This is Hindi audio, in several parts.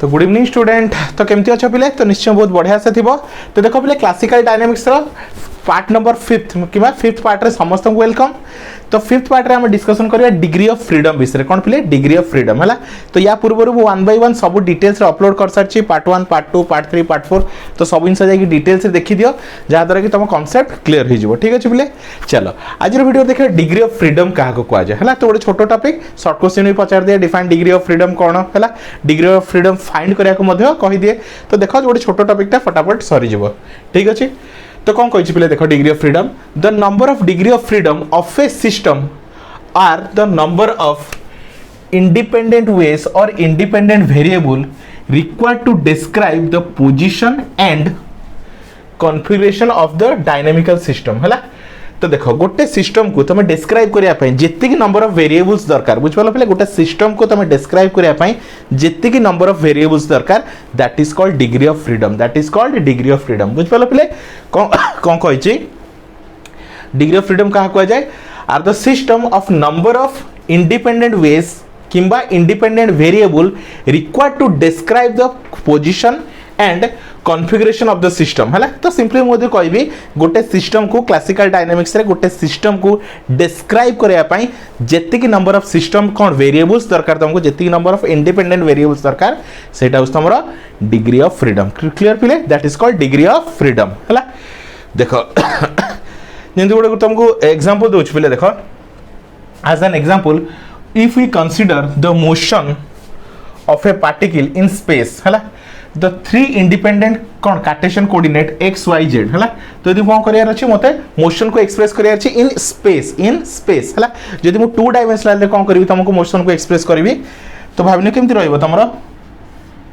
तो गुड इवनिंग स्टूडेंट। तो केमती अच्छे पिले? तो निश्चय बहुत बढ़िया से थी। तो देख पिले क्लासिकल डायनामिक्स पार्ट नंबर 5 कि 5th पार्ट रे समस्त को वेलकम। तो 5th पार्ट रे हम डिस्कशन करिया डिग्री ऑफ फ्रीडम विषय कौन पिले डिग्री ऑफ फ्रीडम है। तो या पूर्व वो 1 by 1 सब डिटेल्स अपलोड कर सारी पार्ट 1 पार्ट 2 पार्ट 3 पार्ट 4। तो सब जिन जाकि डिटेल्स देखी दियो जहाँद्वारा कि तुम कॉन्सेप्ट क्लीयर हो ठीक अच्छे पिले। चलो आज वीडियो देखिए डिग्री ऑफ फ्रीडम क्या कह जाए। तो गोटे छोट टॉपिक शॉर्ट क्वेश्चन भी पचार दिए डिफाइन डिग्री ऑफ फ्रीडम कौन है डिग्री ऑफ फ्रीडम फाइंड करने कही दिए। तो देख गोटे छोट टॉपिकटा फटाफट सरीज ठीक अच्छे। तो कौन कही पे देख degree of freedom the number of degree of freedom of a system are the number of independent ways और independent variable required to describe the position and configuration of the dynamical system है। तो देखो गोटे सिस्टम को तुम डिस्क्राइब करने जितकी नंबर ऑफ वेरिएबल्स दरकार बुझिपाल पे गोटे सिस्टम को तुम डिस्क्राइब करने जितकी नंबर ऑफ वेरिएबल्स दरकार that is called degree of freedom. That is called degree of freedom बुझिपाल पे कौन कही डिग्री ऑफ फ्रीडम क्या कह जाए are the system of number of independent ways किंबा independent variable required to describe the position and configuration of the system है। तो सिंपली मुझे कहबी गोटे सिस्टम को क्लासिकल डायनामिक्स रे गोटे सिस्टम को डिस्क्राइब करने जेतिकी नंबर ऑफ सिस्टम कौन वेरिएबल्स दरकार तुमको जेतिकी नंबर ऑफ इंडिपेंडेंट वेरिएबल्स दरकार सेटा उस तुमरा डिग्री ऑफ फ्रीडम। क्लियर पिले that is called degree of freedom है। देखो जेंति गोटे तुमको एग्जांपल दोछ पिले देखो as an example if we consider the motion of a particle in space है द 3 इंडिपेंडेंट कौन Cartesian coordinate x y z है। तो यदि कौन करियार अछि मते मोशन को एक्सप्रेस करियार अछि इन स्पेस है। जदि मु 2 डायमेंशनल रे कौन करबी तुमको मोशन को एक्सप्रेस करबी तो भाबिनो केमति रहइबो तमरो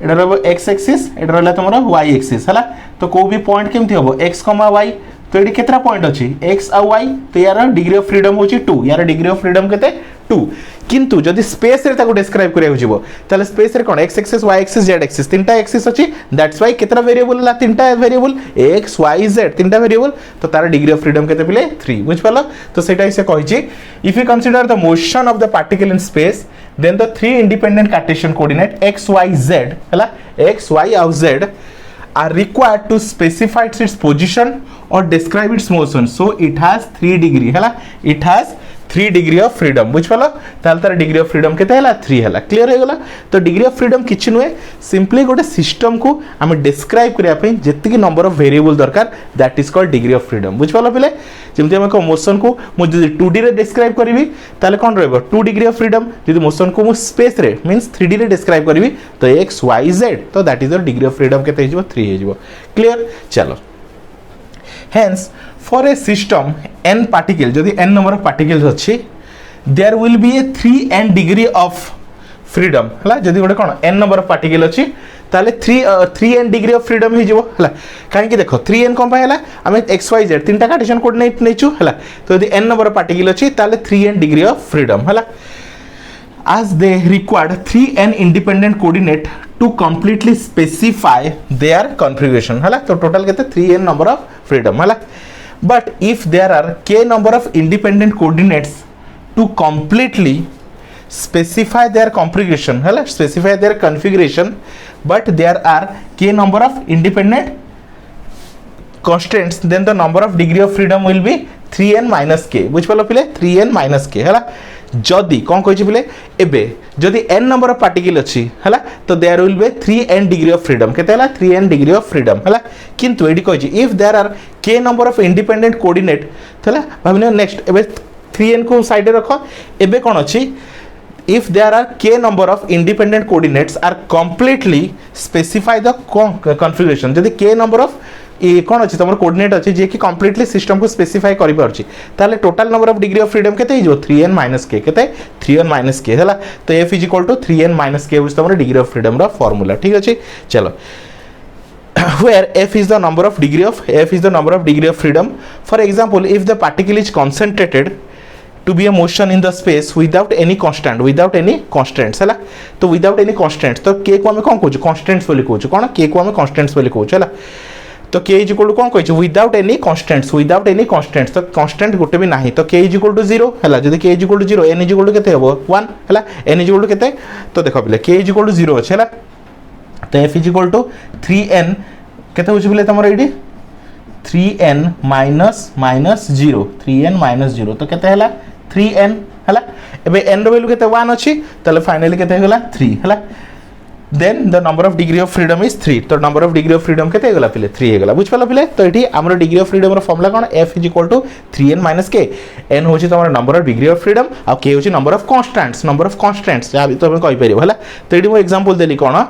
एडा रहबो x एक्सिस एडा रहला तमरो y एक्सिस है। तो को भी पॉइंट केमति होबो x, y। तो ये केतरा पॉइंट अछि x और y। तो यार डिग्री ऑफ फ्रीडम होछि 2 यार डिग्री ऑफ फ्रीडम केते 2। किंतु जदि स्पेस रे ताको डिस्क्राइब करिया होजिबो ताले स्पेस रे कोन x axis y axis z axis तीनटा एक्सिस अछि दैट्स व्हाई केतरा वेरिएबल ला तीनटा वेरिएबल x y z तीनटा वेरिएबल। तो तार डिग्री ऑफ फ्रीडम केते पिले 3 बुझ पालो। तो सेटा इसे कहिछि if you consider the motion of the particle in space then the 3 independent cartesian coordinate x y z हला x y और z are required to specify its position or describe its motion, so it has 3 degree है। it has 3 degree of freedom बुझ पालो। ताल तार डिग्री ऑफ फ्रीडम केते हला 3 हला। क्लियर हो गला। तो डिग्री ऑफ फ्रीडम किछि नुए सिंपली गोटे सिस्टम को हम डिस्क्राइब करिया पे जेतिकी नंबर ऑफ वेरिएबल दरकार that is called degree of freedom बुझ पालो पिले। जेमति हम को मोशन को मु जदि 2D रे डिस्क्राइब करबी ताले कोन रहबो 2 डिग्री ऑफ फ्रीडम। जदि मोशन को मु स्पेस रे मींस 3D रे डिस्क्राइब करबी तो x y z तो that is the degree of freedom केते हिजबो 3 हिजबो। क्लियर। चलो hence for a system n particle जदि n number of particles अच्छी there will be a 3n degree of freedom हला। जदि गोटे कोन n number of particle अच्छी ताले 3n degree of freedom ही जीवो हला। काहे कि देखो 3n कोन पाए हला हमें x y z तीनटा कार्टेशियन कोऑर्डिनेट नेचु हला। तो यदि n number of particle अच्छी ताले 3n degree of freedom हला as they required 3n independent coordinate to completely specify their configuration हला। तो टोटल केते 3n number of freedom हला। but if there are k number of independent coordinates to completely specify their configuration हला specify their configuration but there are k number of independent constants then the number of degree of freedom will be 3n minus k बुझ पालो पिले 3n minus k हला। जदि कौन कहि पिले एबे जदि n नंबर ऑफ पार्टिकल अछि हला तो there will be 3n degree of freedom केते हला 3n डिग्री ऑफ फ्रीडम हला। किंतु एडी कहि if there are k number of independent coordinate हला भाबिनो नेक्स्ट एबे 3n को साइड रे रखो एबे कोन अछि if there are k number of independent coordinates are completely specify the configuration जदि k number of ए कोन अछि तमर कोऑर्डिनेट अछि जे कि कंप्लीटली सिस्टम को स्पेसिफाई करि परछि ताले total number of degree of freedom केते हिजो 3n - k केते 3n - k हला। तो f = 3n - k उस तमर डिग्री ऑफ फ्रीडम रा फार्मूला ठीक अछि। चलो where f is the number of degree of freedom for example if the particle is concentrated to be a motion in the space without any constants हला। तो without any constants तो k को हम कोन कहू constants बोली कहू कोन k को हम constants बोली कहू हला। तो k इज इक्वल टू कौन कहि विदाउट एनी कांस्टेंट्स तो कांस्टेंट गोटे भी नाही तो k इज इक्वल टू 0 हला। जदि k is equal to 0 n is equal to केते हबो 1 हला n इज इक्वल टू केते तो देखो पिले k इज इक्वल टू 0 अछि हला। तो f is equal to 3n केते होछि बोले तमर AD 3n minus 0 3n minus 0 तो केते हला 3n हला एबे n रो वैल्यू केते 1 अछि तले फाइनली केते हला 3 हला then the number of degree of freedom is 3 तो number of degree of freedom केते हेगला पिले 3 हेगला बुझ पालो पिले तो एठी हमर degree of freedom रो फार्मूला कोन f is equal to 3n minus k n होची तमर number of degree of freedom uh k होची number of constants या भी तो हम कहि परियो हला तो एठी मो एग्जांपल देली कोन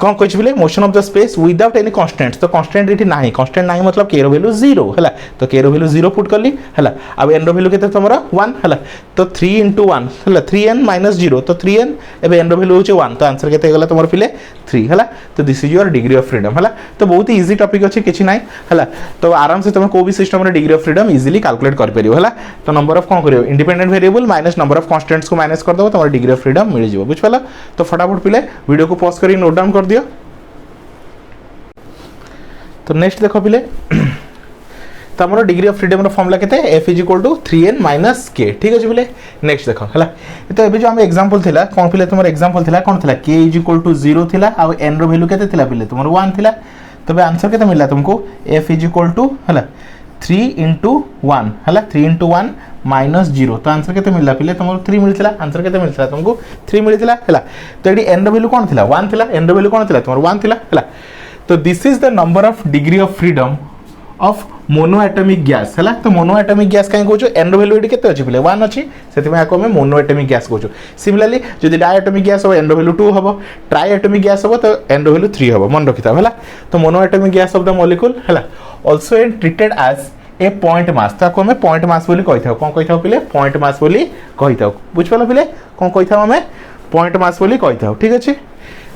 कौन कह बोले motion of the space without any constant तो कन्स्टेंट ये ना कन्स्टेंट ना मतलब के वैल्यू 0 है तो के वैल्यू 0 पुट कली है अब एन वैल्यू के तुम 1 है तो 3 into 1 है 3n माइनस 0 तो 3n एवं एन वैल्यू हो 1 तो आंसर के तुम पिले 3 है तो this is your degree of freedom है तो बहुत ही इजी टॉपिक अच्छे किसी ना है तो आराम से तुम को भी system degree of freedom easily calculate कर पारियो है तो नंबर ऑफ कौन करियो independent variable minus number of constants को माइनस कर दो तुम डिग्री ऑफ फ्रीडम मिल जाए बुझ पाला तो फटाफट पिले वीडियो को पॉज कर नोट डाउन कर दियो तो नेक्स्ट देखो पिले तो हमर डिग्री ऑफ फ्रीडम रो फॉर्मूला केते f is equal to 3n minus k ठीक अछि पिले नेक्स्ट देखो हला तो एबे जो हम एग्जांपल थिला कोन पिले तुमर एग्जांपल थिला कोन थिला k इज इक्वल टू 0 थिला आ n रो वैल्यू केते थिला पिले तुमर 1 थिला तबे आंसर केते मिलला तुमको f इज इक्वल टू हला 3 into 1 हला 3 into 1 माइनस 0 तो आंसर केते मिलला पिले तुमर 3 मिलथिला आंसर केते मिलथिला तुमको 3 मिलथिला हला तो एडी n रो वैल्यू कोन थिला 1 थिला n रो वैल्यू कोन थिला तुमर 1 थिला हला तो this is the number of degree of freedom of monoatomic gas है तो मोनोएटॉमिक गैस कहीं कहूँ एन रो वैल्यू केते अछि पिले 1 अछि सेति में आको में मोनोएटॉमिक गैस कहूँ सिमिलरली जदि डायएटॉमिक गैस हो एन रो वैल्यू 2 हबो ट्राइएटॉमिक गैस हबो तो एन रो वैल्यू 3 हबो मन रखिता है तो monoatomic gas of the molecule है also and treated as a point mass तो आको में पॉइंट मास बोली कहि थाओ कोन कहि थाओ पिले पॉइंट मास बोली कहि थाओ बुझ पालो पिले कोन कहि थाओ हमें पॉइंट मास बोली कहि थाओ ठीक अछि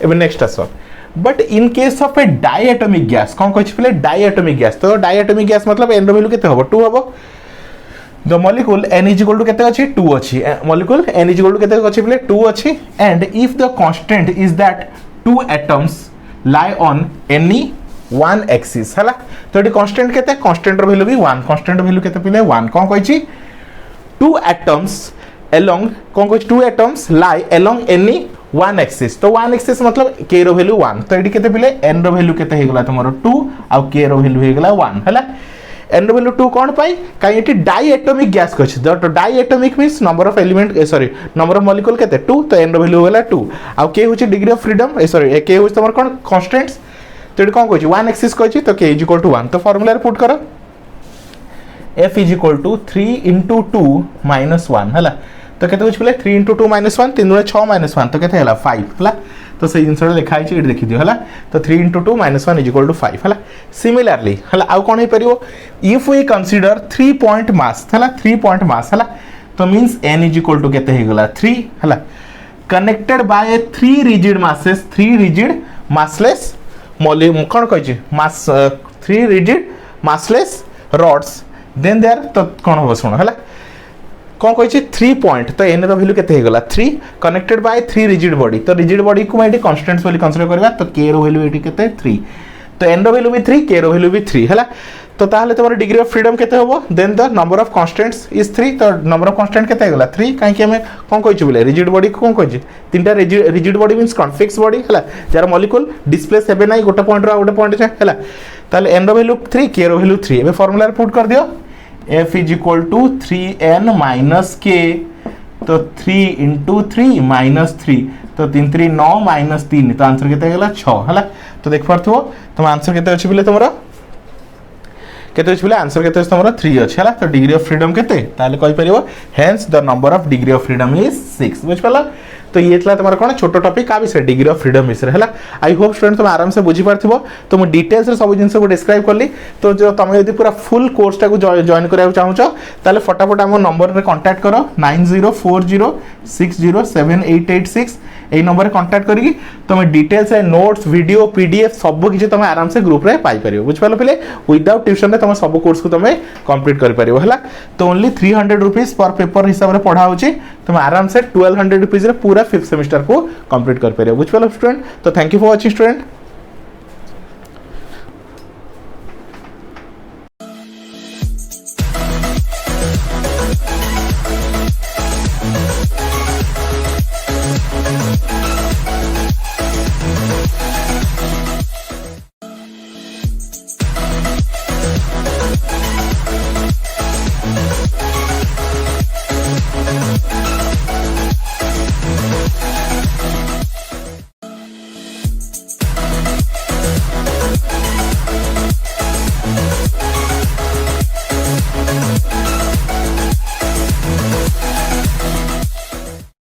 एबे नेक्स्ट आसो but in case of a diatomic gas कौन कह पिले डायएटॉमिक गैस तो डायएटॉमिक गैस मतलब एन वैल्यू केते हबो 2 हबो the molecule n is equal to केते अछि 2 अछि molecule n is equal to केते अछि पिले 2 अछि and if the constant is that 2 atoms lie on any one axis हला तो एटी कांस्टेंट केते कांस्टेंट रो वैल्यू भी 1 कांस्टेंट वैल्यू केते पिले 1 कोन कहछि 2 एटम्स along कौन कहछि 2 एटम्स लाई along any वन एक्सिस तो वन एक्सिस मतलब k रो वैल्यू 1 तो एडी केते पिले n रो वैल्यू केते हेगला तमरो 2 आ k रो वैल्यू हेगला 1 हला n रो वैल्यू 2 कोन पाई काई एटी डायएटॉमिक गैस कहछि तो diatomic means number of element sorry number of molecule केते 2 तो n रो वैल्यू हेगला 2 आ k होछि degree of freedom sorry k होछि तमर कोन कांस्टेंट्स तो एडी कोन कहछि वन एक्सिस कहछि तो k इज इक्वल टू 1 तो फार्मूला रे पुट करो f is equal to 3 into 2 minus 1 हला तो केते होछि पिले 3 into 2 minus 1 3 6 minus 1 तो केते हला 5 हला तो से जिंसडा लिखा आइछि एठी देखि दियो हला तो 3 into 2 minus 1 is equal to 5 हला सिमिलरली हला आउ कोन हे परियो if we consider 3 point mass हला 3 पॉइंट मास हला तो means n is equal to केते हे गला 3 हला connected by 3 rigid masses 3 rigid massless molecule कोन कहछि mass 3 rigid massless rods then there तो कोन हो सुनो हला कौन कही 3 पॉइंट तो एन वैल्यू केते हेगला 3 कनेक्टेड बाय 3 रिजिड बॉडी तो रिजिड बॉडी को मैं कांस्टेंट्स वाली कंसीडर करबा तो k रो वैल्यू एटी केते 3 तो n रो वैल्यू भी 3 k रो वैल्यू भी 3 हला तो ताहले तमर डिग्री ऑफ फ्रीडम केते होबो then the number of constants is 3 तो नंबर ऑफ कांस्टेंट केते हेगला 3 काहे कि हमें कोन कहि बोले रिजिड बॉडी को कोन कहि तीनटा रिजिड बॉडी मींस कॉन्फिक्स बॉडी हला जार मॉलिक्यूल डिस्प्लेस हेबे नाही गोटे पॉइंट रो गोटे पॉइंट हला ताहले n रो वैल्यू 3 k रो वैल्यू 3 एबे फार्मूला रे पुट कर दियो f is equal to 3n minus k तो 3 into 3 minus 3 तो 3 3 9 minus 3 तो आंसर केते गेला 6 हला तो देख पारथो तुम आंसर केते अछि बिले तमरा केते अछि बिले आंसर केते अछि तमरा 3 अछि हला तो डिग्री ऑफ फ्रीडम केते ताले कहि परिबो hence the number of degree of freedom is 6 बुझ पाला तो ये थला तमरा कोन छोटो टॉपिक का विषय डिग्री ऑफ फ्रीडम विषय हला आई होप स्टूडेंट तुम आराम से बुझी पारथिबो तो मैं डिटेल्स रे सब जिंस को डिस्क्राइब करली तो जो तुम यदि पूरा फुल कोर्स टा को जॉइन करिया चाहूचो ताले फटाफट हम नंबर रे कांटेक्ट करो 9040607886 এই নম্বরে কন্টাক্ট করিকি তুমি ডিটেলস এ নোটস ভিডিও পিডিএফ सब किछि তুমি आराम से ग्रुप रे पाई परियो बुझ पालो पिले विदाउट ट्यूशन रे तुम सब कोर्स को तुम कंप्लीट कर परियो हला तो ओनली 300 रुपीस पर पेपर हिसाब रे पढ़ा होची तुम आराम से 1200 रुपीस रे पूरा 5th सेमेस्टर को कंप्लीट कर परियो बुझ पालो स्टूडेंट तो thank you for watching student.